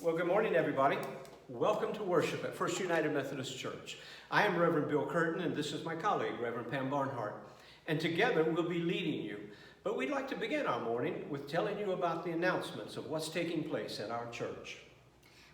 Well, good morning, everybody. Welcome to worship at First United Methodist Church. I am Reverend Bill Curtin, and this is my colleague, Reverend Pam Barnhart. And together we'll be leading you. But we'd like to begin our morning with telling you about the announcements of what's taking place at our church.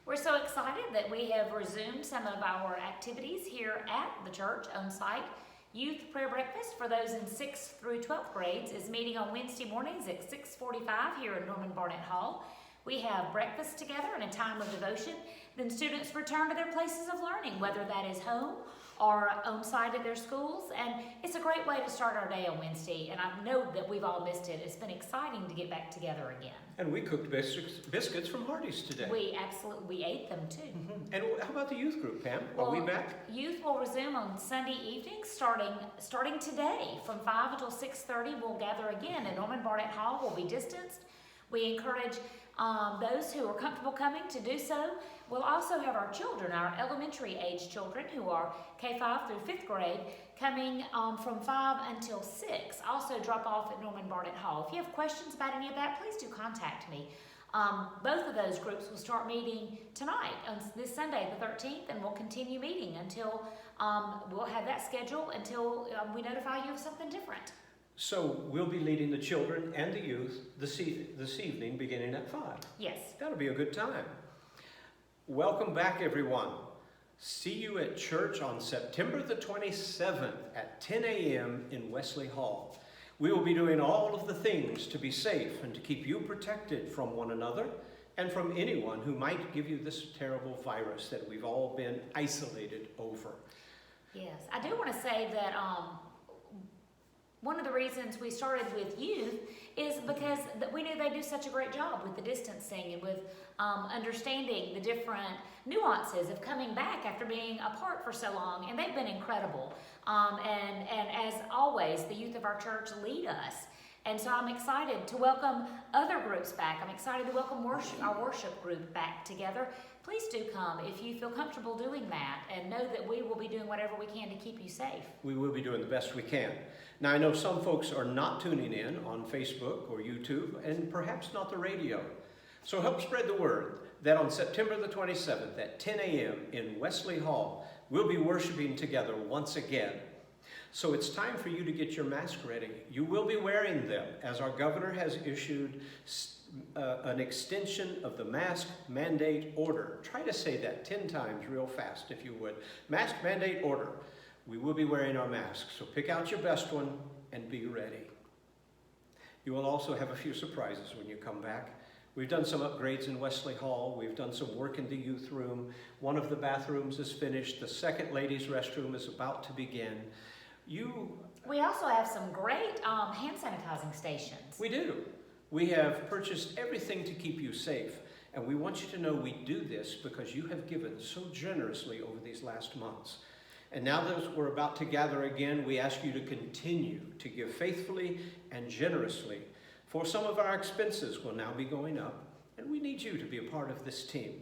We're so excited that we have resumed some of our activities here at the church on site. Youth Prayer Breakfast for those in 6th through 12th grades is meeting on Wednesday mornings at 6:45 here at Norman Barnett Hall. We have breakfast together and a time of devotion. Then students return to their places of learning, whether that is home or on site at their schools. And it's a great way to start our day on Wednesday. And I know that we've all missed it. It's been exciting to get back together again. And we cooked biscuits from Hardee's today. We ate them too. And how about the youth group, Pam? Are we back? Youth will resume on Sunday evenings starting today from 5 until 6:30. We'll gather again at Norman Barnett Hall. We'll be distanced. We encourage those who are comfortable coming to do so. We'll also have our children, our elementary age children who are K-5 through 5th grade, coming from 5 until 6. Also drop off at Norman Barnett Hall. If you have questions about any of that, please do contact me. Both of those groups will start meeting tonight on this Sunday, the 13th, and we'll continue meeting until we'll have that schedule until we notify you of something different. So we'll be leading the children and the youth this evening beginning at 5. Yes. That'll be a good time. Welcome back, everyone. See you at church on September the 27th at 10 a.m. in Wesley Hall. We will be doing all of the things to be safe and to keep you protected from one another and from anyone who might give you this terrible virus that we've all been isolated over. Yes, I do want to say that one of the reasons we started with youth is because we knew they do such a great job with the distancing and with understanding the different nuances of coming back after being apart for so long, and they've been incredible. And as always, the youth of our church lead us. And so I'm excited to welcome other groups back. I'm excited to welcome our worship group back together. Please do come if you feel comfortable doing that, and know that we will be doing whatever we can to keep you safe. We will be doing the best we can. Now, I know some folks are not tuning in on Facebook or YouTube, and perhaps not the radio. So help spread the word that on September the 27th at 10 a.m. in Wesley Hall, we'll be worshiping together once again. So it's time for you to get your mask ready. You will be wearing them, as our governor has issued an extension of the mask mandate order. Try to say that 10 times real fast, if you would. Mask mandate order. We will be wearing our masks, so pick out your best one and be ready. You will also have a few surprises when you come back. We've done some upgrades in Wesley Hall. We've done some work in the youth room. One of the bathrooms is finished. The second ladies' restroom is about to begin. We also have some great hand sanitizing stations. We do. We have purchased everything to keep you safe. And we want you to know we do this because you have given so generously over these last months. And now that we're about to gather again, we ask you to continue to give faithfully and generously. For some of our expenses will now be going up, and we need you to be a part of this team.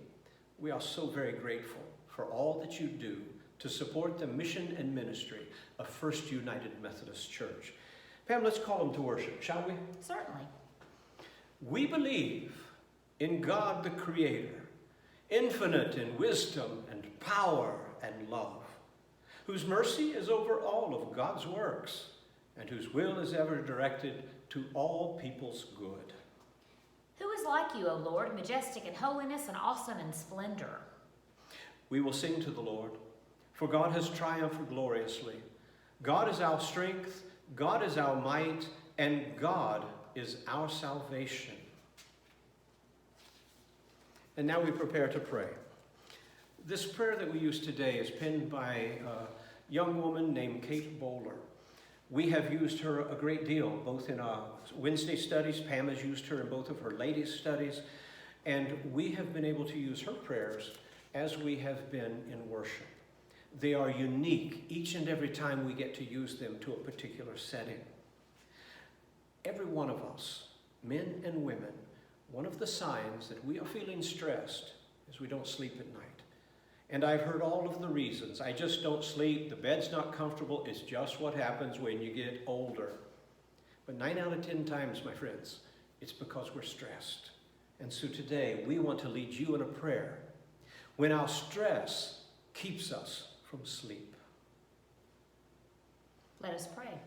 We are so very grateful for all that you do to support the mission and ministry of First United Methodist Church. Pam, let's call them to worship, shall we? Certainly. We believe in God the Creator, infinite in wisdom and power and love, whose mercy is over all of God's works, and whose will is ever directed to all people's good. Who is like you, O Lord, majestic in holiness and awesome in splendor? We will sing to the Lord, for God has triumphed gloriously. God is our strength, God is our might, and God is our salvation. And now we prepare to pray. This prayer that we use today is penned by a young woman named Kate Bowler. We have used her a great deal, both in our Wednesday studies. Pam has used her in both of her ladies' studies. And we have been able to use her prayers as we have been in worship. They are unique each and every time we get to use them to a particular setting. Every one of us, men and women, one of the signs that we are feeling stressed is we don't sleep at night. And I've heard all of the reasons. I just don't sleep. The bed's not comfortable. It's just what happens when you get older. But 9 out of 10 times, my friends, it's because we're stressed. And so today we want to lead you in a prayer when our stress keeps us from sleep. Let us pray.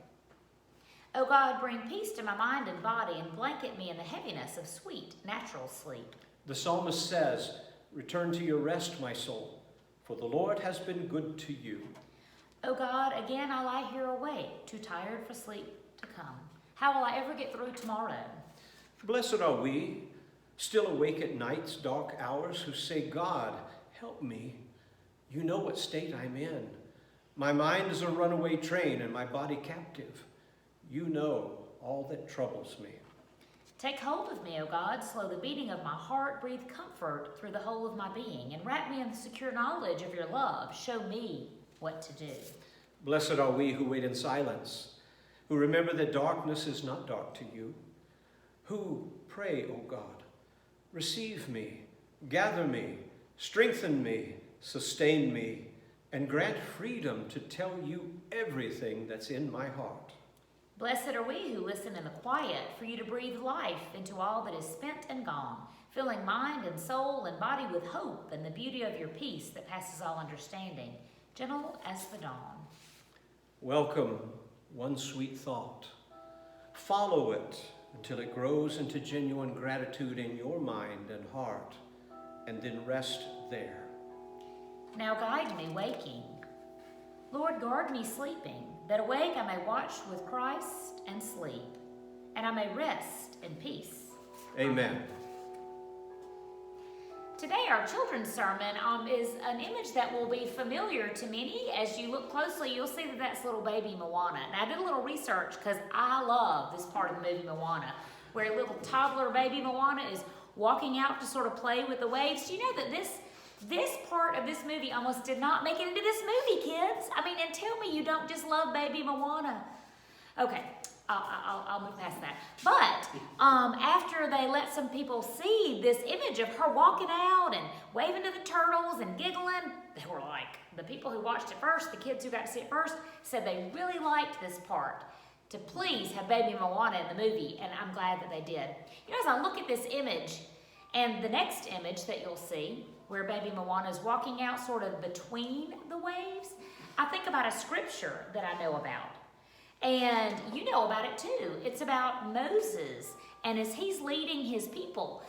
O God, bring peace to my mind and body and blanket me in the heaviness of sweet, natural sleep. The psalmist says, "Return to your rest, my soul, for the Lord has been good to you." O God, again I lie here awake, too tired for sleep to come. How will I ever get through tomorrow? Blessed are we, still awake at night's dark hours, who say, "God, help me. You know what state I'm in. My mind is a runaway train and my body captive. You know all that troubles me." Take hold of me, O God, slow the beating of my heart, breathe comfort through the whole of my being, and wrap me in the secure knowledge of your love. Show me what to do. Blessed are we who wait in silence, who remember that darkness is not dark to you, who pray, O God, receive me, gather me, strengthen me, sustain me, and grant freedom to tell you everything that's in my heart. Blessed are we who listen in the quiet for you to breathe life into all that is spent and gone, filling mind and soul and body with hope and the beauty of your peace that passes all understanding, gentle as the dawn. Welcome one sweet thought. Follow it until it grows into genuine gratitude in your mind and heart, and then rest there. Now guide me waking. Lord, guard me sleeping, that awake I may watch with Christ and sleep, and I may rest in peace. Amen. Today our children's sermon is an image that will be familiar to many. As you look closely, you'll see that that's little baby Moana. And I did a little research because I love this part of the movie Moana, where little toddler baby Moana is walking out to sort of play with the waves. Do you know that this part of this movie almost did not make it into this movie, kids? I mean, and tell me you don't just love baby Moana. Okay, I'll move past that. But after they let some people see this image of her walking out and waving to the turtles and giggling, they were like, the people who watched it first, the kids who got to see it first, said they really liked this part, to please have baby Moana in the movie, and I'm glad that they did. You know, as I look at this image and the next image that you'll see, where baby Moana is walking out sort of between the waves, I think about a scripture that I know about. And you know about it too. It's about Moses, and as he's leading his people,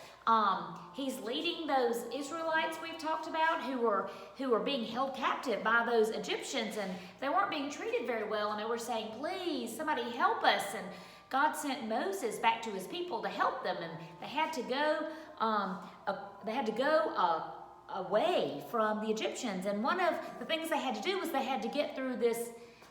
he's leading those Israelites we've talked about who were being held captive by those Egyptians, and they weren't being treated very well, and they were saying, "Please, somebody help us." And God sent Moses back to his people to help them, and they had to go away from the Egyptians. And one of the things they had to do was they had to get through this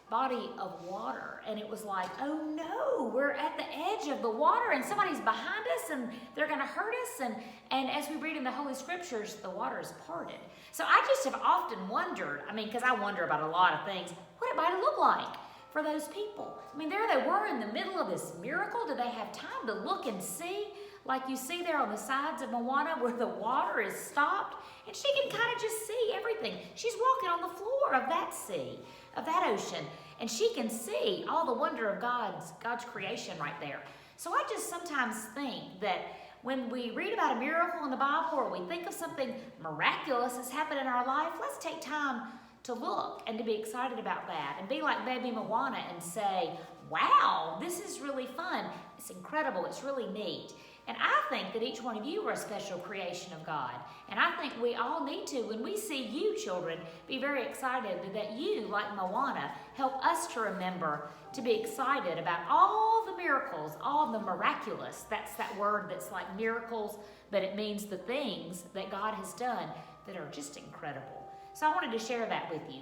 body of water, and it was like, oh no, we're at the edge of the water and somebody's behind us and they're going to hurt us, and as we read in the Holy Scriptures, the water is parted. So I just have often wondered, because I wonder about a lot of things, what it might have looked like for those people. There they were in the middle of this miracle. Did they have time to look and see, like you see there on the sides of Moana where the water is stopped, and she can kind of just see everything. She's walking on the floor of that sea, of that ocean, and she can see all the wonder of God's creation right there. So I just sometimes think that when we read about a miracle in the Bible, or we think of something miraculous that's happened in our life, let's take time to look and to be excited about that, and be like baby Moana and say, wow, this is really fun, it's incredible, it's really neat. And I think that each one of you are a special creation of God. And I think we all need to, when we see you children, be very excited that you, like Moana, help us to remember to be excited about all the miracles, all the miraculous. That's that word that's like miracles, but it means the things that God has done that are just incredible. So I wanted to share that with you.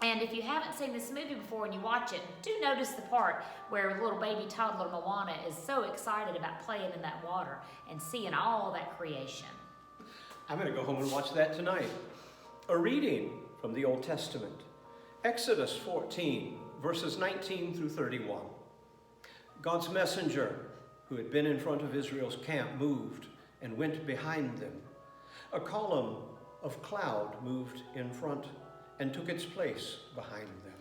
And if you haven't seen this movie before and you watch it, do notice the part where little baby toddler Moana is so excited about playing in that water and seeing all that creation. I'm going to go home and watch that tonight. A reading from the Old Testament. Exodus 14, verses 19 through 31. God's messenger, who had been in front of Israel's camp, moved and went behind them. A column of cloud moved in front and took its place behind them.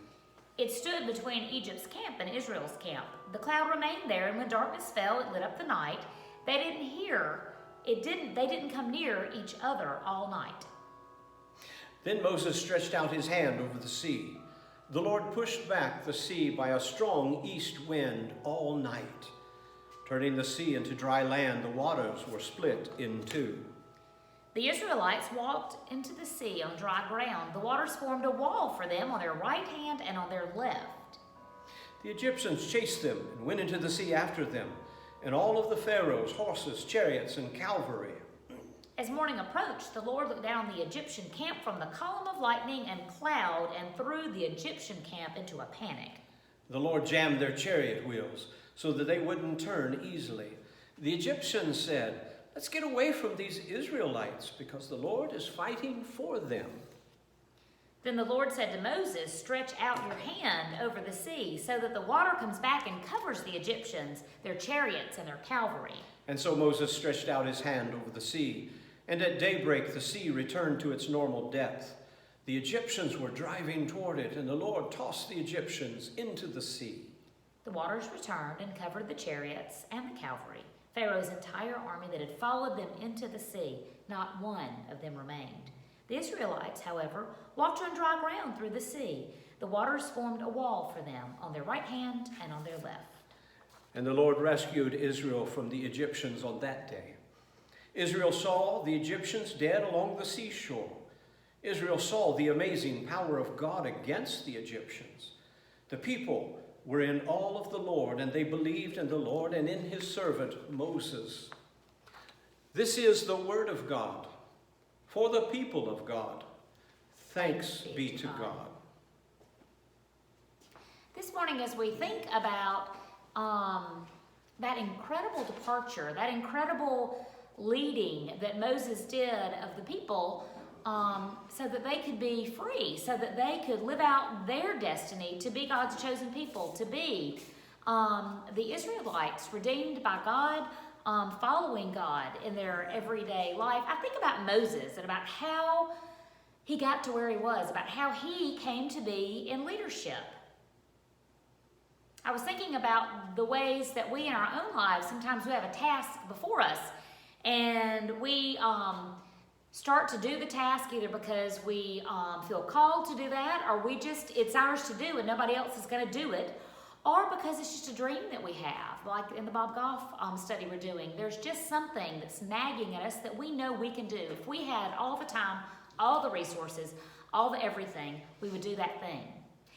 It stood between Egypt's camp and Israel's camp. The cloud remained there, and when darkness fell, it lit up the night. They didn't hear they didn't come near each other all night. Then Moses stretched out his hand over the sea. The Lord pushed back the sea by a strong east wind all night. Turning the sea into dry land, the waters were split in two. The Israelites walked into the sea on dry ground. The waters formed a wall for them on their right hand and on their left. The Egyptians chased them and went into the sea after them, and all of the Pharaoh's horses, chariots, and cavalry. As morning approached, the Lord looked down on the Egyptian camp from the column of lightning and cloud and threw the Egyptian camp into a panic. The Lord jammed their chariot wheels so that they wouldn't turn easily. The Egyptians said, "Let's get away from these Israelites because the Lord is fighting for them." Then the Lord said to Moses, "Stretch out your hand over the sea so that the water comes back and covers the Egyptians, their chariots, and their cavalry." And so Moses stretched out his hand over the sea, and at daybreak the sea returned to its normal depth. The Egyptians were driving toward it, and the Lord tossed the Egyptians into the sea. The waters returned and covered the chariots and the cavalry, Pharaoh's entire army that had followed them into the sea. Not one of them remained. The Israelites, however, walked on dry ground through the sea. The waters formed a wall for them on their right hand and on their left. And the Lord rescued Israel from the Egyptians on that day. Israel saw the Egyptians dead along the seashore. Israel saw the amazing power of God against the Egyptians. The people were in awe of the Lord, and they believed in the Lord and in his servant Moses. This is the word of God for the people of God. Thanks be to God. This morning, as we think about that incredible departure, that incredible leading that Moses did of the people so that they could be free, so that they could live out their destiny to be God's chosen people, to be the Israelites redeemed by God, following God in their everyday life. I think about Moses and about how he got to where he was, about how he came to be in leadership. I was thinking about the ways that we in our own lives, sometimes we have a task before us and we start to do the task either because we feel called to do that, or it's ours to do and nobody else is going to do it, or because it's just a dream that we have, like in the Bob Goff study we're doing. There's just something that's nagging at us that we know we can do. If we had all the time, all the resources, all the everything, we would do that thing.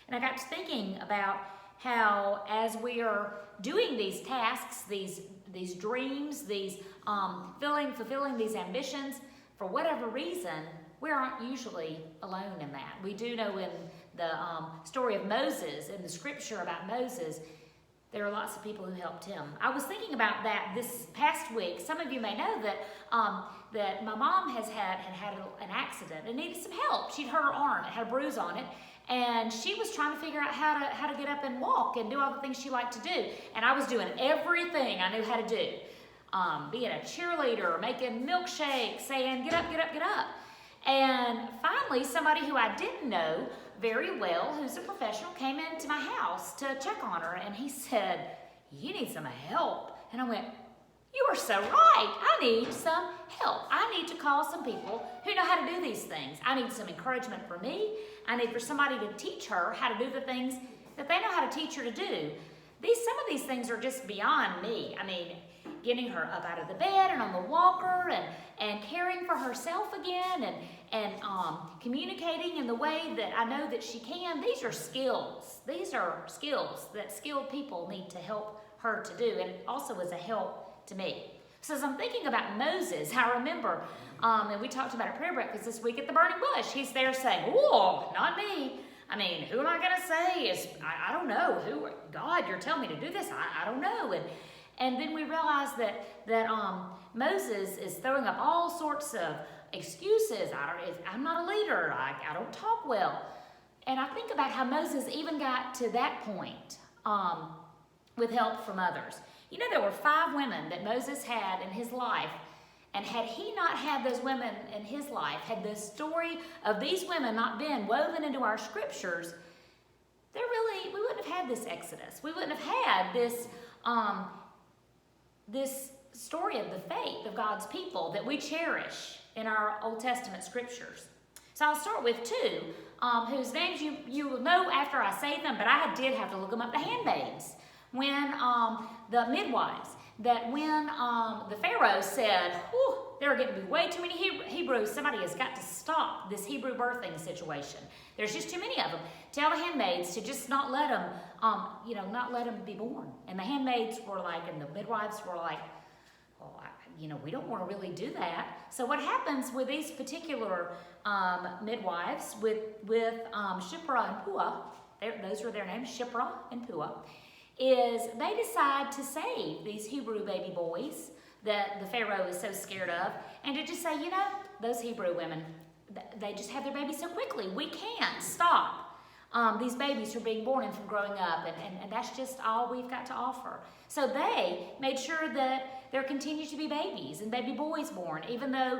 And I got to thinking about how as we are doing these tasks, these dreams, these fulfilling these ambitions, for whatever reason, we aren't usually alone in that. We do know in the story of Moses, in the scripture about Moses, there are lots of people who helped him. I was thinking about that this past week. Some of you may know that that my mom had an accident and needed some help. She'd hurt her arm, it had a bruise on it, and she was trying to figure out how to get up and walk and do all the things she liked to do. And I was doing everything I knew how to do. Being a cheerleader, making milkshakes, saying, "Get up, get up, get up." And finally, somebody who I didn't know very well, who's a professional, came into my house to check on her, and he said, "You need some help." And I went, "You are so right. I need some help. I need to call some people who know how to do these things. I need some encouragement for me. I need for somebody to teach her how to do the things that they know how to teach her to do." Some of these things are just beyond me. I mean, getting her up out of the bed and on the walker and caring for herself again and communicating in the way that I know that she can. These are skills. These are skills that skilled people need to help her to do, and it also is a help to me. So as I'm thinking about Moses, I remember, and we talked about a prayer breakfast this week at the Burning Bush. He's there saying, "Whoa, not me. I mean, who am I going to say? I don't know. God, you're telling me to do this? I don't know." And then we realize that Moses is throwing up all sorts of excuses. I'm not a leader. I don't talk well. And I think about how Moses even got to that point with help from others. You know, there were 5 women that Moses had in his life. And had he not had those women in his life, had the story of these women not been woven into our scriptures, we wouldn't have had this Exodus. We wouldn't have had this story of the faith of God's people that we cherish in our Old Testament scriptures. So I'll start with two, whose names you will know after I say them, but I did have to look them up. The handmaids, when the midwives, that when the Pharaoh said, whew, there are getting to be way too many Hebrews, somebody has got to stop this Hebrew birthing situation. There's just too many of them. Tell the handmaids to just not let them, not let them be born. And the handmaids were like, and the midwives were like, we don't want to really do that. So what happens with these particular midwives, with Shiphrah and Puah, those are their names, Shiphrah and Puah, is they decide to save these Hebrew baby boys that the Pharaoh is so scared of, and to just say, those Hebrew women, they just have their babies so quickly. We can't stop these babies from being born and from growing up, and that's just all we've got to offer. So they made sure that there continued to be babies and baby boys born, even though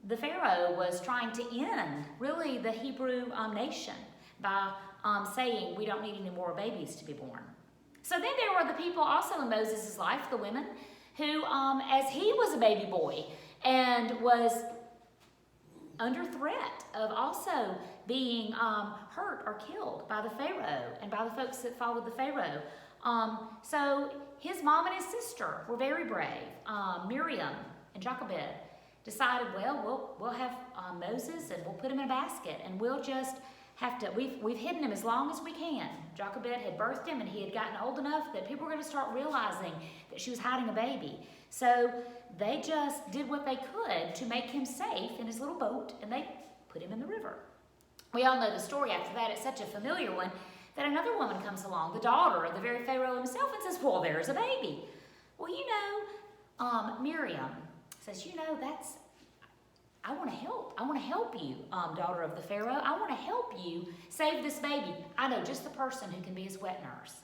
the Pharaoh was trying to end, really, the Hebrew nation by saying, we don't need any more babies to be born. So then there were the people also in Moses' life, the women, who, as he was a baby boy and was under threat of also being hurt or killed by the Pharaoh and by the folks that followed the Pharaoh. So his mom and his sister were very brave. Miriam and Jochebed decided, we'll have Moses and we'll put him in a basket and we'll just have to, we've hidden him as long as we can. Jochebed had birthed him and he had gotten old enough that people were going to start realizing that she was hiding a baby. So they just did what they could to make him safe in his little boat, and they put him in the river. We all know the story after that. It's such a familiar one that another woman comes along, the daughter of the very Pharaoh himself, and says, well, there's a baby. Well, Miriam says, I want to help. I want to help you, daughter of the Pharaoh. I want to help you save this baby. I know just the person who can be his wet nurse.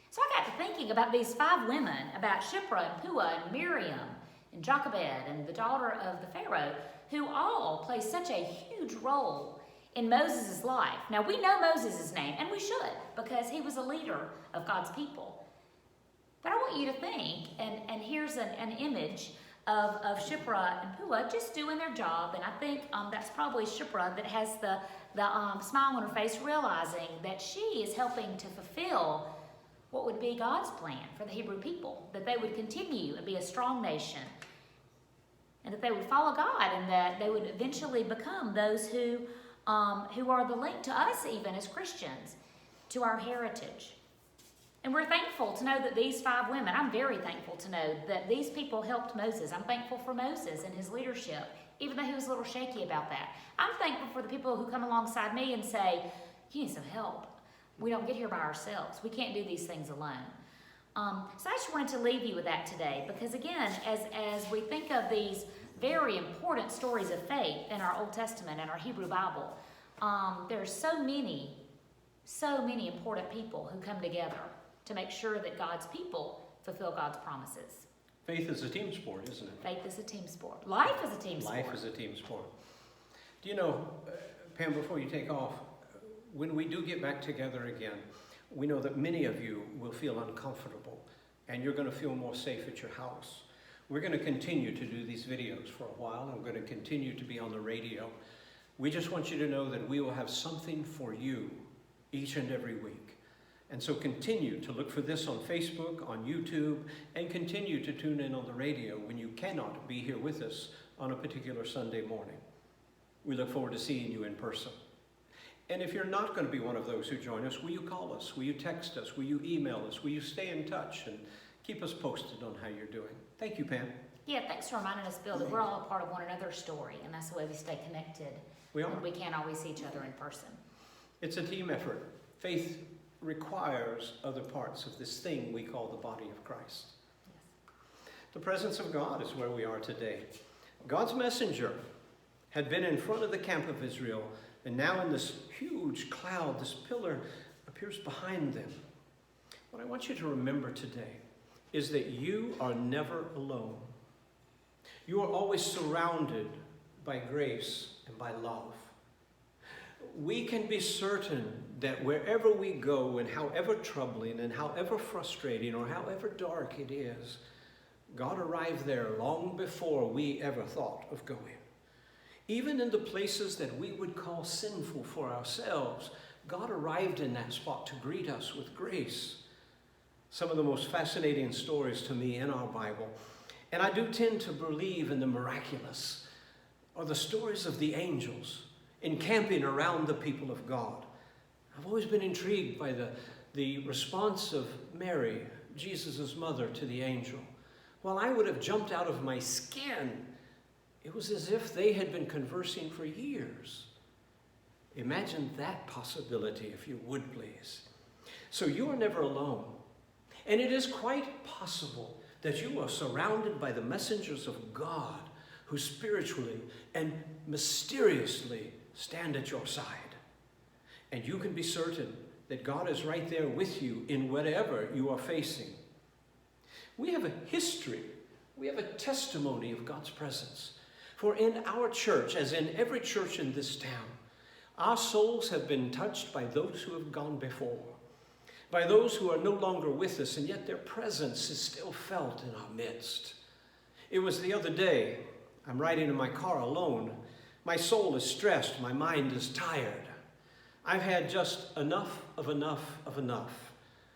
So I got to thinking about these 5 women, about Shiphrah and Puah and Miriam and Jochebed and the daughter of the Pharaoh, who all play such a huge role in Moses' life. Now, we know Moses' name, and we should, because he was a leader of God's people. But I want you to think, and here's an image of Shiphrah and Puah just doing their job, and I think that's probably Shiphrah that has the smile on her face, realizing that she is helping to fulfill what would be God's plan for the Hebrew people, that they would continue and be a strong nation, and that they would follow God, and that they would eventually become those who are the link to us, even as Christians, to our heritage. And we're thankful to know that these 5 women, I'm very thankful to know that these people helped Moses. I'm thankful for Moses and his leadership, even though he was a little shaky about that. I'm thankful for the people who come alongside me and say, you need some help. We don't get here by ourselves. We can't do these things alone. So I just wanted to leave you with that today, because again, as we think of these very important stories of faith in our Old Testament and our Hebrew Bible, there are so many important people who come together to make sure that God's people fulfill God's promises. Faith is a team sport, isn't it? Faith is a team sport. Life is a team sport. Life is a team sport. Do you know, Pam, before you take off, when we do get back together again, we know that many of you will feel uncomfortable and you're going to feel more safe at your house. We're going to continue to do these videos for a while, and we're going to continue to be on the radio. We just want you to know that we will have something for you each and every week. And so continue to look for this on Facebook, on YouTube, and continue to tune in on the radio when you cannot be here with us on a particular Sunday morning. We look forward to seeing you in person. And if you're not going to be one of those who join us, will you call us? Will you text us? Will you email us? Will you stay in touch and keep us posted on how you're doing? Thank you, Pam. Yeah, thanks for reminding us, Bill, that we're all a part of one another's story, and that's the way we stay connected. We are. When we can't always see each other in person. It's a team effort. Faith requires other parts of this thing we call the body of Christ. Yes. The presence of God is where we are today. God's messenger had been in front of the camp of Israel, and now in this huge cloud, this pillar appears behind them. What I want you to remember today is that you are never alone. You are always surrounded by grace and by love. We can be certain that wherever we go, and however troubling and however frustrating or however dark it is, God arrived there long before we ever thought of going. Even in the places that we would call sinful for ourselves, God arrived in that spot to greet us with grace. Some of the most fascinating stories to me in our Bible, and I do tend to believe in the miraculous, are the stories of the angels encamping around the people of God. I've always been intrigued by the response of Mary, Jesus' mother, to the angel. While I would have jumped out of my skin, it was as if they had been conversing for years. Imagine that possibility, if you would please. So you are never alone. And it is quite possible that you are surrounded by the messengers of God who spiritually and mysteriously stand at your side. And you can be certain that God is right there with you in whatever you are facing. We have a history, we have a testimony of God's presence. For in our church, as in every church in this town, our souls have been touched by those who have gone before, by those who are no longer with us, and yet their presence is still felt in our midst. It was the other day, I'm riding in my car alone. My soul is stressed, my mind is tired. I've had just enough of enough of enough.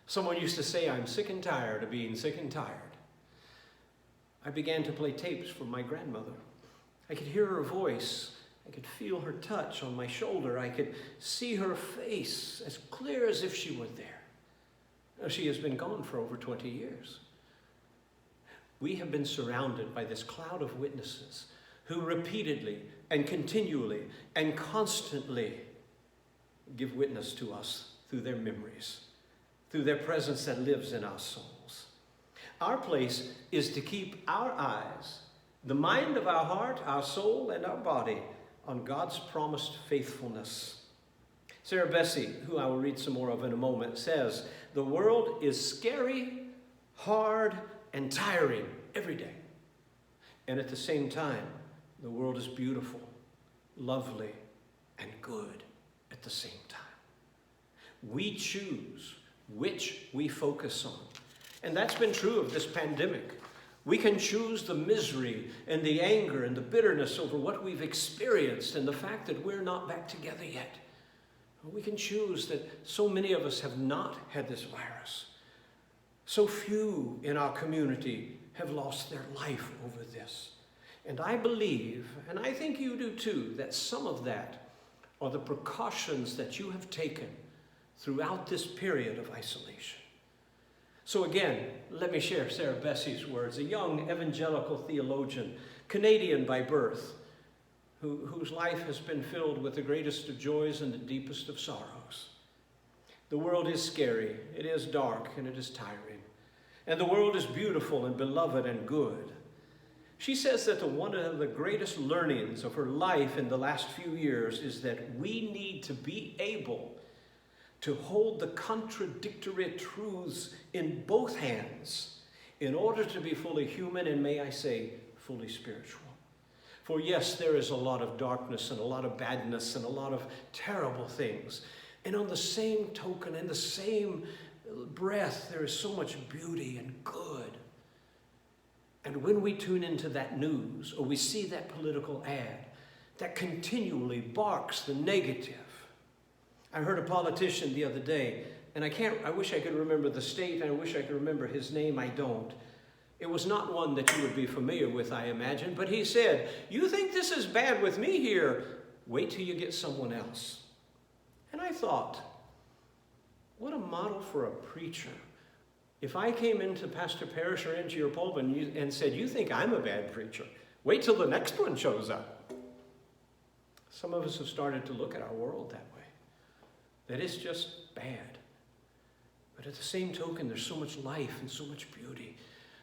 Someone used to say, I'm sick and tired of being sick and tired. I began to play tapes from my grandmother. I could hear her voice. I could feel her touch on my shoulder. I could see her face as clear as if she were there. Now, she has been gone for over 20 years. We have been surrounded by this cloud of witnesses who repeatedly and continually and constantly give witness to us through their memories, through their presence that lives in our souls. Our place is to keep our eyes, the mind of our heart, our soul, and our body on God's promised faithfulness. Sarah Bessey, who I will read some more of in a moment, says, the world is scary, hard, and tiring every day. And at the same time, the world is beautiful, lovely, and good at the same time. We choose which we focus on. And that's been true of this pandemic. We can choose the misery and the anger and the bitterness over what we've experienced and the fact that we're not back together yet. We can choose that so many of us have not had this virus. So few in our community have lost their life over this. And I believe, and I think you do too, that some of that are the precautions that you have taken throughout this period of isolation. So again, let me share Sarah Bessey's words, a young evangelical theologian, Canadian by birth, whose life has been filled with the greatest of joys and the deepest of sorrows. The world is scary, it is dark, and it is tiring. And the world is beautiful and beloved and good. She says that one of the greatest learnings of her life in the last few years is that we need to be able to hold the contradictory truths in both hands in order to be fully human and, may I say, fully spiritual. For yes, there is a lot of darkness and a lot of badness and a lot of terrible things. And on the same token, in the same breath, there is so much beauty and good. And when we tune into that news or we see that political ad that continually barks the negative. I heard a politician the other day, and I wish I could remember the state, and I wish I could remember his name, I don't. It was not one that you would be familiar with, I imagine, but he said, you think this is bad with me here? Wait till you get someone else. And I thought, what a model for a preacher. If I came into Pastor Parrish or into your pulpit and said, you think I'm a bad preacher, wait till the next one shows up. Some of us have started to look at our world that way, that it's just bad. But at the same token, there's so much life and so much beauty.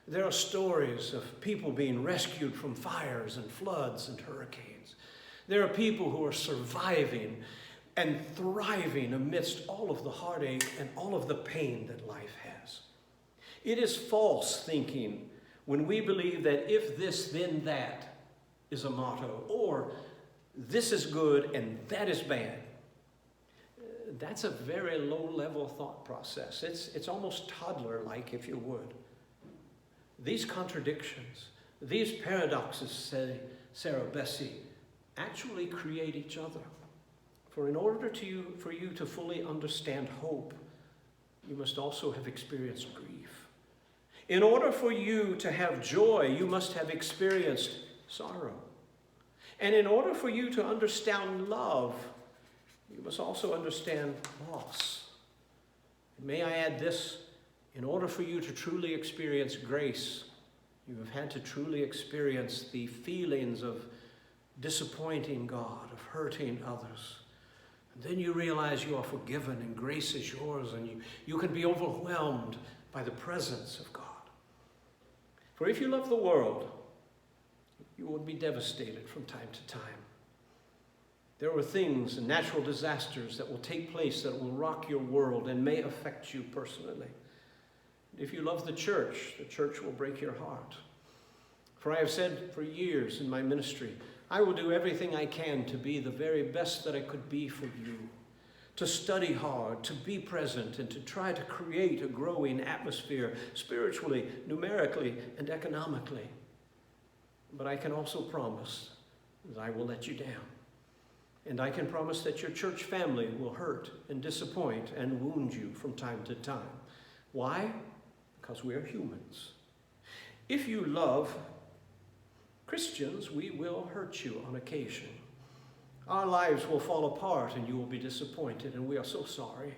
There are stories of people being rescued from fires and floods and hurricanes. There are people who are surviving and thriving amidst all of the heartache and all of the pain that life has. It is false thinking when we believe that if this, then that is a motto, or this is good and that is bad. That's a very low-level thought process. It's almost toddler-like, if you would. these contradictions, these paradoxes, say Sarah Bessey, actually create each other. For in order for you to fully understand hope, you must also have experienced grief. In order for you to have joy, you must have experienced sorrow. And in order for you to understand love, you must also understand loss. And may I add this, in order for you to truly experience grace, you have had to truly experience the feelings of disappointing God, of hurting others. And then you realize you are forgiven and grace is yours, and you can be overwhelmed by the presence of God. For if you love the world, you will be devastated from time to time. There are things and natural disasters that will take place that will rock your world and may affect you personally. If you love the church will break your heart. For I have said for years in my ministry, I will do everything I can to be the very best that I could be for you, to study hard, to be present, and to try to create a growing atmosphere spiritually, numerically, and economically. But I can also promise that I will let you down. And I can promise that your church family will hurt and disappoint and wound you from time to time. Why? Because we are humans. If you love Christians, we will hurt you on occasion. Our lives will fall apart and you will be disappointed, and we are so sorry.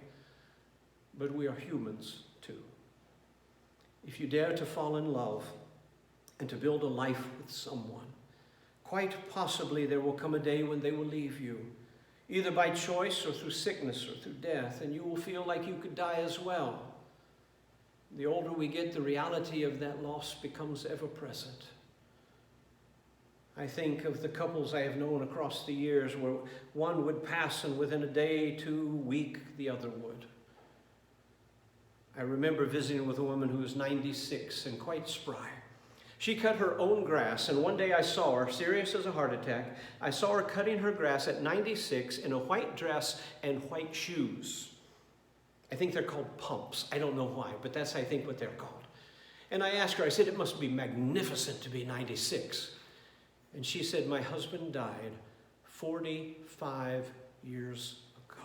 But we are humans too. If you dare to fall in love and to build a life with someone, quite possibly there will come a day when they will leave you, either by choice or through sickness or through death, and you will feel like you could die as well. The older we get, the reality of that loss becomes ever present. I think of the couples I have known across the years where one would pass and within a day, 2 weeks, the other would. I remember visiting with a woman who was 96 and quite spry. She cut her own grass, and one day I saw her, serious as a heart attack. I saw her cutting her grass at 96 in a white dress and white shoes. I think they're called pumps. I don't know why, but that's, I think, what they're called. And I asked her, I said, it must be magnificent to be 96. And she said, my husband died 45 years ago,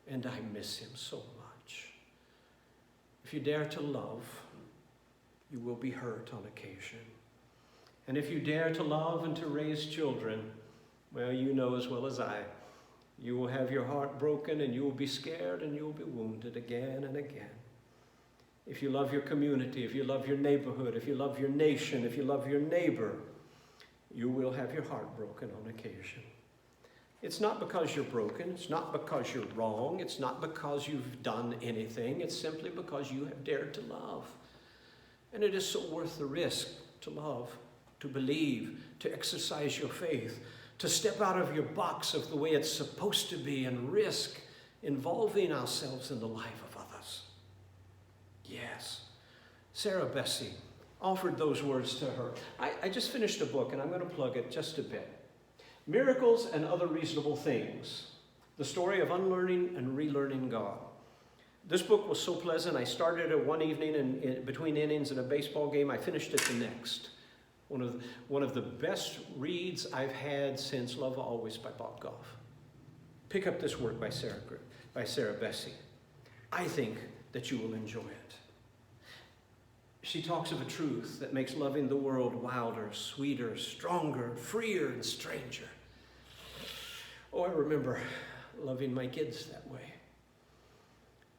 and I miss him so much. If you dare to love, you will be hurt on occasion. And if you dare to love and to raise children, well, you know as well as I, you will have your heart broken and you will be scared and you will be wounded again and again. If you love your community, if you love your neighborhood, if you love your nation, if you love your neighbor, you will have your heart broken on occasion. It's not because you're broken. It's not because you're wrong. It's not because you've done anything. It's simply because you have dared to love. And it is so worth the risk to love, to believe, to exercise your faith, to step out of your box of the way it's supposed to be and risk involving ourselves in the life of others. Yes, Sarah Bessey offered those words to her. I just finished a book, and I'm going to plug it just a bit. Miracles and Other Reasonable Things, the story of unlearning and relearning God. This book was so pleasant. I started it one evening in between innings in a baseball game. I finished it the next. One of the best reads I've had since Love Always by Bob Goff. Pick up this work by Sarah Bessey. I think that you will enjoy it. She talks of a truth that makes loving the world wilder, sweeter, stronger, freer, and stranger. Oh, I remember loving my kids that way.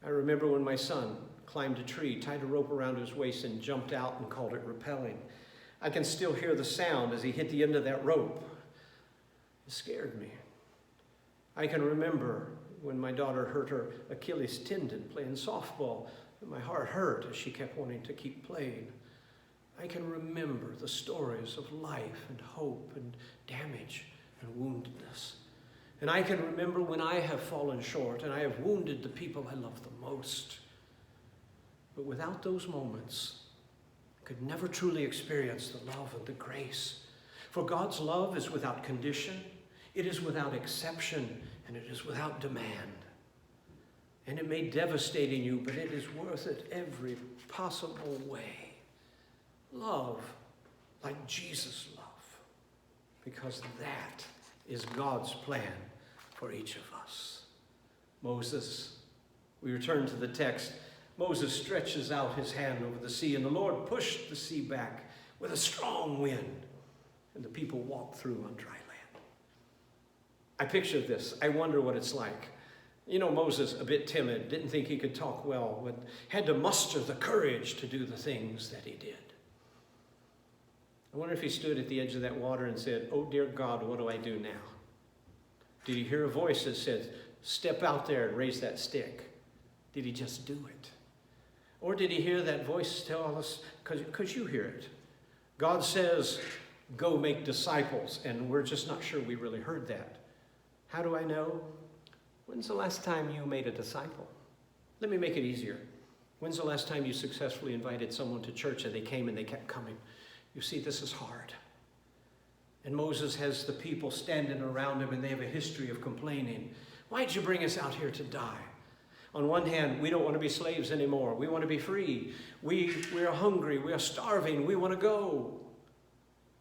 I remember when my son climbed a tree, tied a rope around his waist, and jumped out and called it rappelling. I can still hear the sound as he hit the end of that rope. It scared me. I can remember when my daughter hurt her Achilles tendon playing softball, and my heart hurt as she kept wanting to keep playing. I can remember the stories of life and hope and damage and woundedness. And I can remember when I have fallen short and I have wounded the people I love the most. But without those moments, I could never truly experience the love and the grace. For God's love is without condition, it is without exception, and it is without demand. And it may devastate you, but it is worth it every possible way. love like Jesus loved. Because that is God's plan for each of us. Moses, we return to the text. Moses stretches out his hand over the sea, and the Lord pushed the sea back with a strong wind, and the people walked through on dry land. I picture this. I wonder what it's like. You know, Moses, a bit timid, didn't think he could talk well, but had to muster the courage to do the things that he did. I wonder if he stood at the edge of that water and said, "Oh, dear God, what do I do now?" Did he hear a voice that said, "Step out there and raise that stick"? Did he just do it? Or did he hear that voice tell us, because you hear it, God says, "Go make disciples," and we're just not sure we really heard that. How do I know? When's the last time you made a disciple? Let me make it easier. When's the last time you successfully invited someone to church and they came and they kept coming? You see, this is hard. And Moses has the people standing around him, and they have a history of complaining. "Why'd you bring us out here to die?" On one hand, we don't want to be slaves anymore. We want to be free. We are hungry. We are starving. We want to go.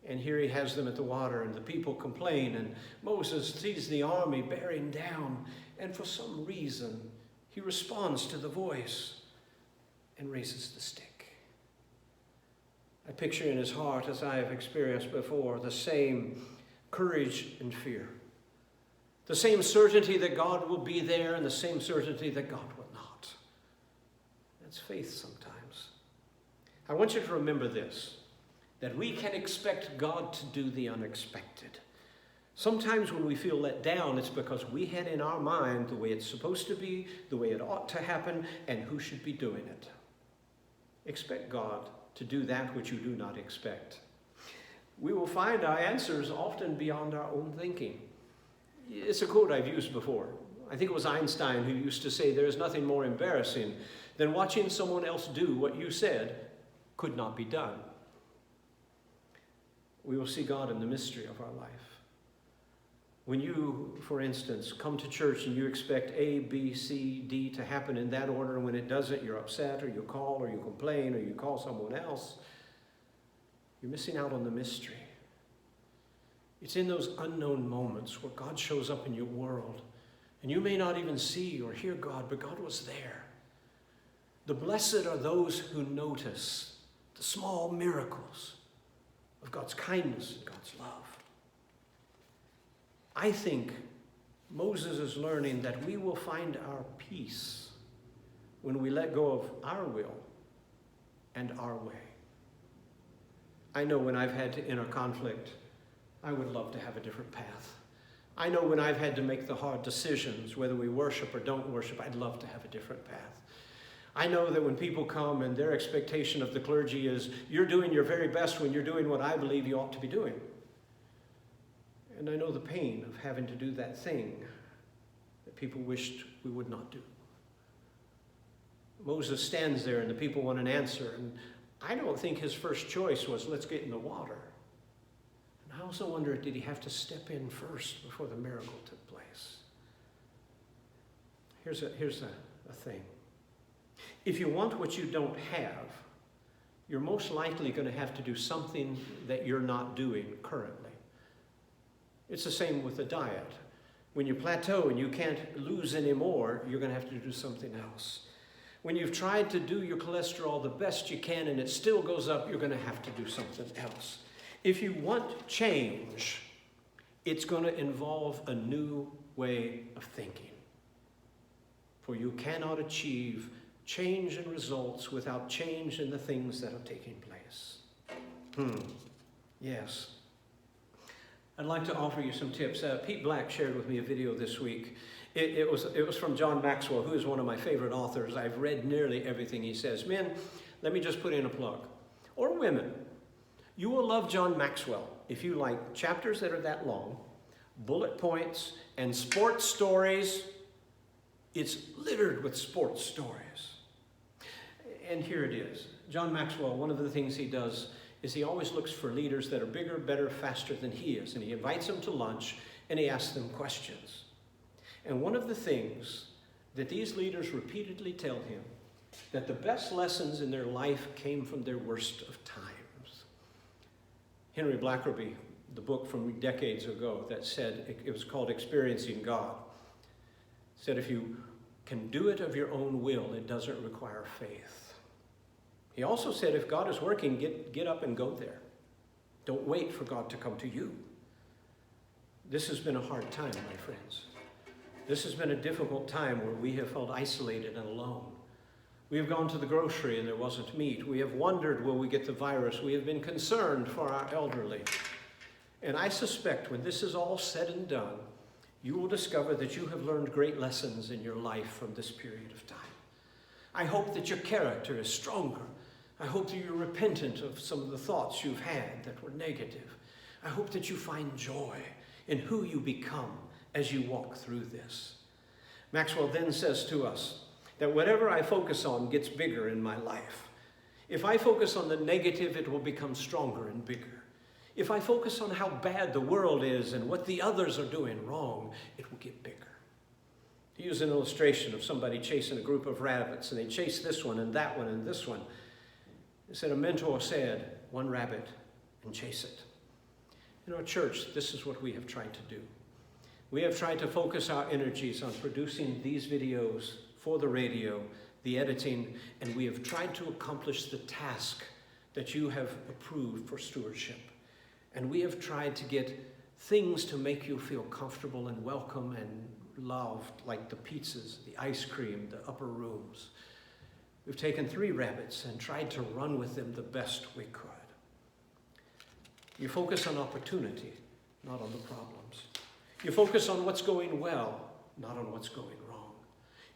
And here he has them at the water, and the people complain, and Moses sees the army bearing down, and for some reason, he responds to the voice and raises the stick. I picture in his heart, as I have experienced before, the same courage and fear. The same certainty that God will be there, and the same certainty that God will not. That's faith sometimes. I want you to remember this, that we can expect God to do the unexpected. Sometimes when we feel let down, it's because we had in our mind the way it's supposed to be, the way it ought to happen, and who should be doing it. Expect God to do that which you do not expect. We will find our answers often beyond our own thinking. It's a quote I've used before. I think it was Einstein who used to say, "There is nothing more embarrassing than watching someone else do what you said could not be done." We will see God in the mystery of our life. When you, for instance, come to church and you expect A, B, C, D to happen in that order, and when it doesn't, you're upset, or you call, or you complain, or you call someone else, you're missing out on the mystery. It's in those unknown moments where God shows up in your world, and you may not even see or hear God, but God was there. The blessed are those who notice the small miracles of God's kindness and God's love. I think Moses is learning that we will find our peace when we let go of our will and our way. I know when I've had to enter conflict, I would love to have a different path. I know when I've had to make the hard decisions, whether we worship or don't worship, I'd love to have a different path. I know that when people come and their expectation of the clergy is, "You're doing your very best when you're doing what I believe you ought to be doing." And I know the pain of having to do that thing that people wished we would not do. Moses stands there and the people want an answer, and I don't think his first choice was, "Let's get in the water." And I also wonder, did he have to step in first before the miracle took place? Here's a thing. If you want what you don't have, you're most likely going to have to do something that you're not doing currently. It's the same with the diet. When you plateau and you can't lose any more, you're going to have to do something else. When you've tried to do your cholesterol the best you can and it still goes up, you're going to have to do something else. If you want change, it's going to involve a new way of thinking. For you cannot achieve change and results without change in the things that are taking place. Yes. I'd like to offer you some tips. Pete Black shared with me a video this week. It was from John Maxwell, who is one of my favorite authors. I've read nearly everything he says. Men, let me just put in a plug. Or women, you will love John Maxwell if you like chapters that are that long, bullet points, and sports stories. It's littered with sports stories. And here it is. John Maxwell, one of the things he does is he always looks for leaders that are bigger, better, faster than he is. And he invites them to lunch and he asks them questions. And one of the things that these leaders repeatedly tell him, that the best lessons in their life came from their worst of times. Henry Blackerby, the book from decades ago that said, it was called Experiencing God, said if you can do it of your own will, it doesn't require faith. He also said if God is working, get up and go there. Don't wait for God to come to you. This has been a hard time, my friends. This has been a difficult time where we have felt isolated and alone. We have gone to the grocery and there wasn't meat. We have wondered, will we get the virus? We have been concerned for our elderly. And I suspect when this is all said and done, you will discover that you have learned great lessons in your life from this period of time. I hope that your character is stronger. I hope that you're repentant of some of the thoughts you've had that were negative. I hope that you find joy in who you become as you walk through this. Maxwell then says to us that whatever I focus on gets bigger in my life. If I focus on the negative, it will become stronger and bigger. If I focus on how bad the world is and what the others are doing wrong, it will get bigger. He used an illustration of somebody chasing a group of rabbits, and they chased this one and that one and this one. He said, a mentor said, one rabbit and chase it. In our church, this is what we have tried to do. We have tried to focus our energies on producing these videos for the radio, the editing, and we have tried to accomplish the task that you have approved for stewardship. And we have tried to get things to make you feel comfortable and welcome and loved, like the pizzas, the ice cream, the upper rooms. We've taken 3 rabbits and tried to run with them the best we could. You focus on opportunity, not on the problems. You focus on what's going well, not on what's going wrong.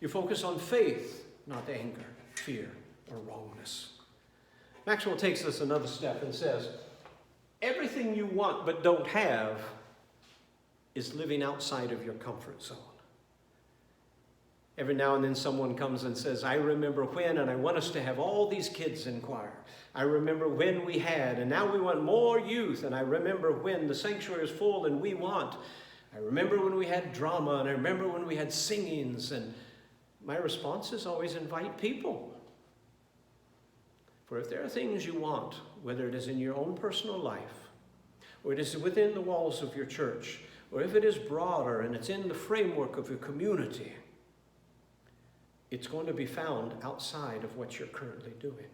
You focus on faith, not anger, fear, or wrongness. Maxwell takes us another step and says, everything you want but don't have is living outside of your comfort zone. Every now and then someone comes and says, I remember when, and I want us to have all these kids in choir. I remember when we had, and now we want more youth. And I remember when the sanctuary is full and we want. I remember when we had drama, and I remember when we had singings. And my response is always invite people. For if there are things you want, whether it is in your own personal life, or it is within the walls of your church, or if it is broader and it's in the framework of your community, it's going to be found outside of what you're currently doing.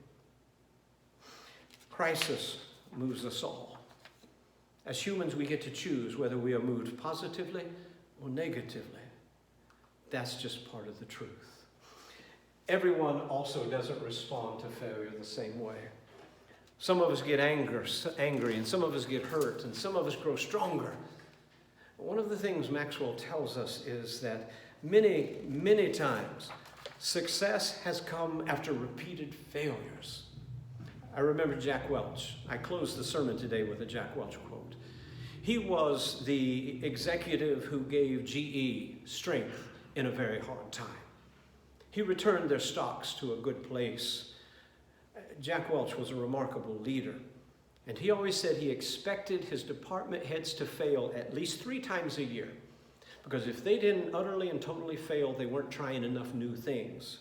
Crisis moves us all. As humans, we get to choose whether we are moved positively or negatively. That's just part of the truth. Everyone also doesn't respond to failure the same way. Some of us get angry, and some of us get hurt, and some of us grow stronger. One of the things Maxwell tells us is that many, many times, success has come after repeated failures. I remember Jack Welch. I closed the sermon today with a Jack Welch quote. He was the executive who gave GE strength in a very hard time. He returned their stocks to a good place. Jack Welch was a remarkable leader, and he always said he expected his department heads to fail at least 3 times a year. Because if they didn't utterly and totally fail, they weren't trying enough new things.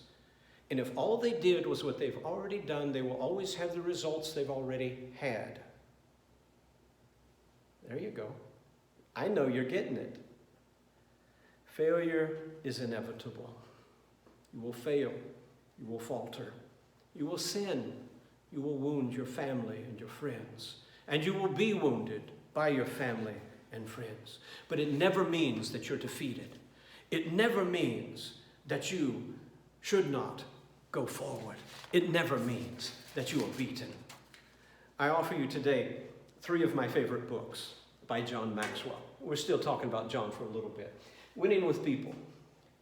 And if all they did was what they've already done, they will always have the results they've already had. There you go. I know you're getting it. Failure is inevitable. You will fail. You will falter. You will sin. You will wound your family and your friends. And you will be wounded by your family and friends. But it never means that you're defeated. It never means that you should not go forward. It never means that you are beaten. I offer you today 3 of my favorite books by John Maxwell. We're still talking about John for a little bit. Winning with People.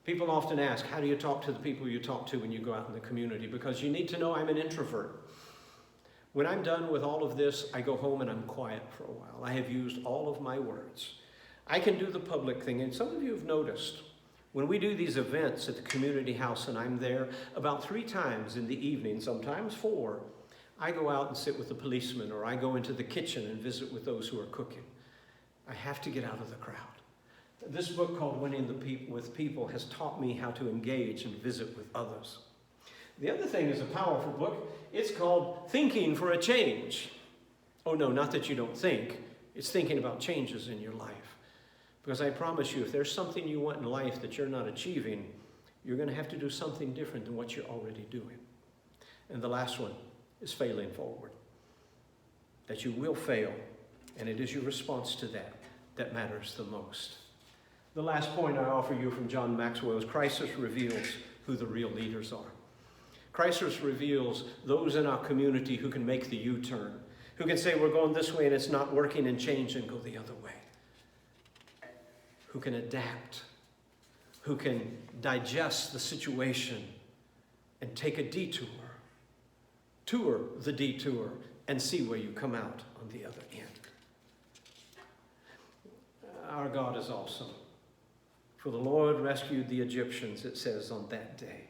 People often ask, how do you talk to the people you talk to when you go out in the community? Because you need to know I'm an introvert. When I'm done with all of this, I go home and I'm quiet for a while. I have used all of my words. I can do the public thing, and some of you have noticed, when we do these events at the community house and I'm there, about 3 times in the evening, sometimes 4, I go out and sit with the policeman, or I go into the kitchen and visit with those who are cooking. I have to get out of the crowd. This book called Winning with People has taught me how to engage and visit with others. The other thing is a powerful book. It's called Thinking for a Change. Oh no, not that you don't think. It's thinking about changes in your life. Because I promise you, if there's something you want in life that you're not achieving, you're going to have to do something different than what you're already doing. And the last one is failing forward. That you will fail, and it is your response to that that matters the most. The last point I offer you from John Maxwell is crisis reveals who the real leaders are. Crisis reveals those in our community who can make the U-turn, who can say we're going this way and it's not working and change and go the other way, who can adapt, who can digest the situation and take a detour, tour the detour, and see where you come out on the other end. Our God is awesome. For the Lord rescued the Egyptians, it says, on that day.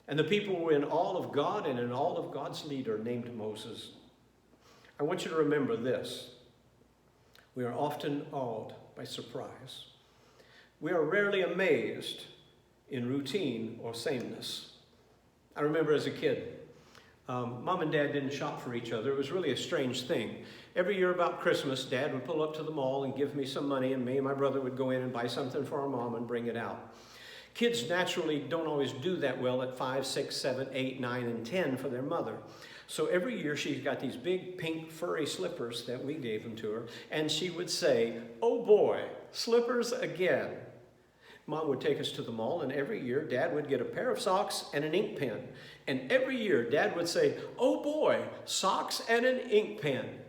And the people were in awe of God and in awe of God's leader named Moses. I want you to remember this. We are often awed by surprise. We are rarely amazed in routine or sameness. I remember as a kid, Mom and Dad didn't shop for each other. It was really a strange thing. Every year about Christmas, Dad would pull up to the mall and give me some money, and me and my brother would go in and buy something for our mom and bring it out. Kids naturally don't always do that well at 5, 6, 7, 8, 9, and 10 for their mother. So every year she's got these big pink furry slippers that we gave them to her, and she would say, "Oh boy, slippers again." Mom would take us to the mall, and every year Dad would get a pair of socks and an ink pen. And every year Dad would say, "Oh boy, socks and an ink pen."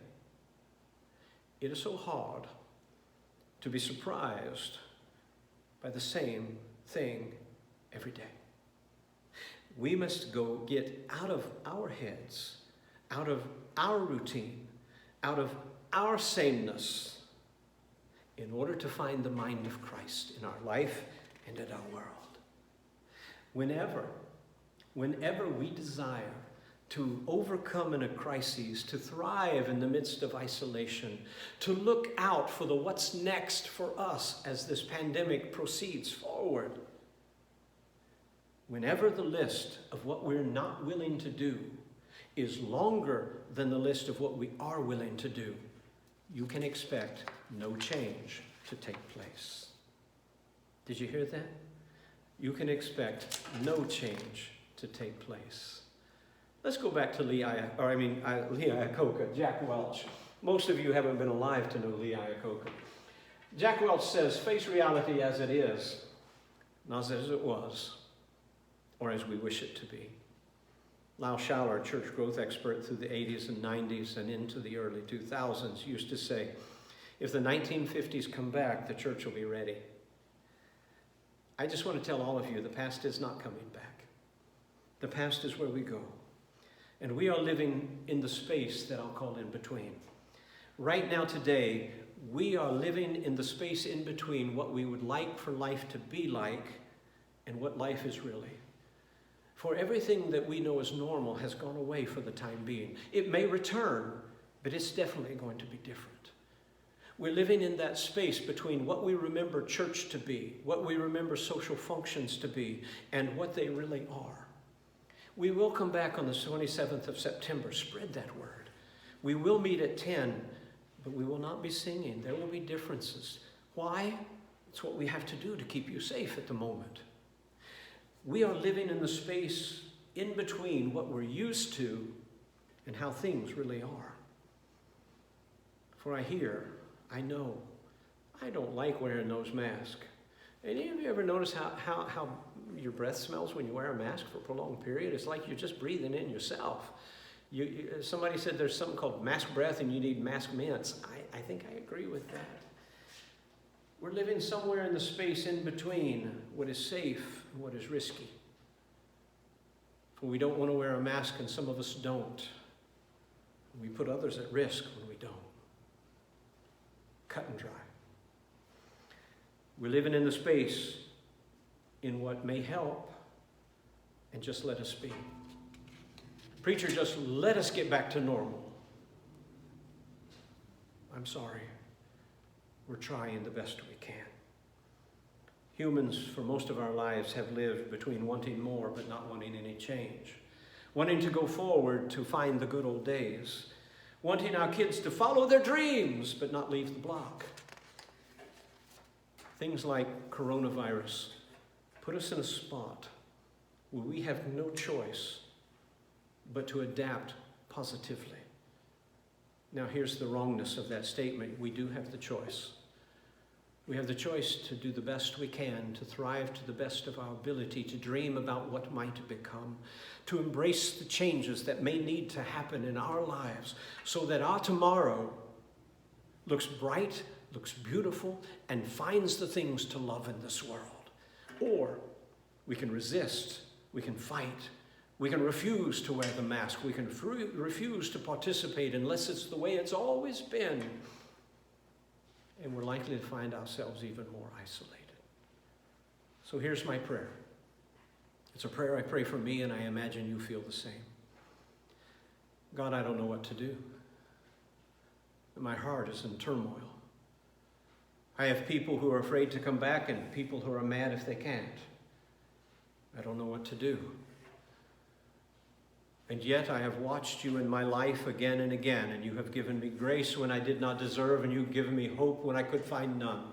It is so hard to be surprised by the same thing every day. We must go get out of our heads, out of our routine, out of our sameness, in order to find the mind of Christ in our life and in our world. Whenever we desire to overcome in a crisis, to thrive in the midst of isolation, to look out for the what's next for us as this pandemic proceeds forward, whenever the list of what we're not willing to do is longer than the list of what we are willing to do, you can expect no change to take place. Did you hear that? You can expect no change to take place. Let's go back to Lee Iacocca, Jack Welch. Most of you haven't been alive to know Lee Iacocca. Jack Welch says, "Face reality as it is, not as it was, or as we wish it to be." Lyle Schaller, church growth expert through the 80s and 90s and into the early 2000s, used to say, if the 1950s come back, the church will be ready. I just want to tell all of you, the past is not coming back. The past is where we go. And we are living in the space that I'll call in between. Right now, today, we are living in the space in between what we would like for life to be like and what life is really. For everything that we know as normal has gone away for the time being. It may return, but it's definitely going to be different. We're living in that space between what we remember church to be, what we remember social functions to be, and what they really are. We will come back on the 27th of September. Spread that word. We will meet at 10, but we will not be singing. There will be differences. Why? It's what we have to do to keep you safe at the moment. We are living in the space in between what we're used to and how things really are. For I know, I don't like wearing those masks. Any of you ever notice how your breath smells when you wear a mask for a prolonged period? It's like you're just breathing in yourself. Somebody said there's something called mask breath and you need mask mints. I think I agree with that. We're living somewhere in the space in between what is safe and what is risky. For we don't want to wear a mask, and some of us don't. We put others at risk when we don't. Cut and dry. We're living in the space in what may help, and just let us be. Preacher, just let us get back to normal. I'm sorry. We're trying the best we can. Humans, for most of our lives, have lived between wanting more but not wanting any change. Wanting to go forward to find the good old days. wanting our kids to follow their dreams but not leave the block. Things like coronavirus put us in a spot where we have no choice but to adapt positively. Now, here's the wrongness of that statement. We do have the choice. We have the choice to do the best we can, to thrive to the best of our ability, to dream about what might become, to embrace the changes that may need to happen in our lives so that our tomorrow looks bright, looks beautiful, and finds the things to love in this world. Or we can resist, we can fight, we can refuse to wear the mask, we can refuse to participate unless it's the way it's always been. And we're likely to find ourselves even more isolated. So here's my prayer. It's a prayer I pray for me, and I imagine you feel the same. God, I don't know what to do. My heart is in turmoil. I have people who are afraid to come back and people who are mad if they can't. I don't know what to do. And yet I have watched you in my life again and again, and you have given me grace when I did not deserve, and you've given me hope when I could find none.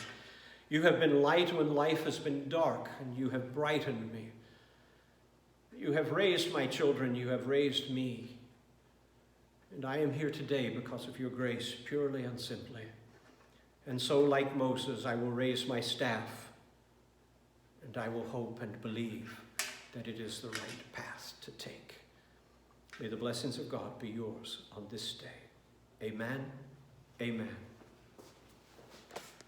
You have been light when life has been dark, and you have brightened me. You have raised my children, you have raised me. And I am here today because of your grace, purely and simply. And so, like Moses, I will raise my staff, and I will hope and believe that it is the right path to take. May the blessings of God be yours on this day. Amen. Amen.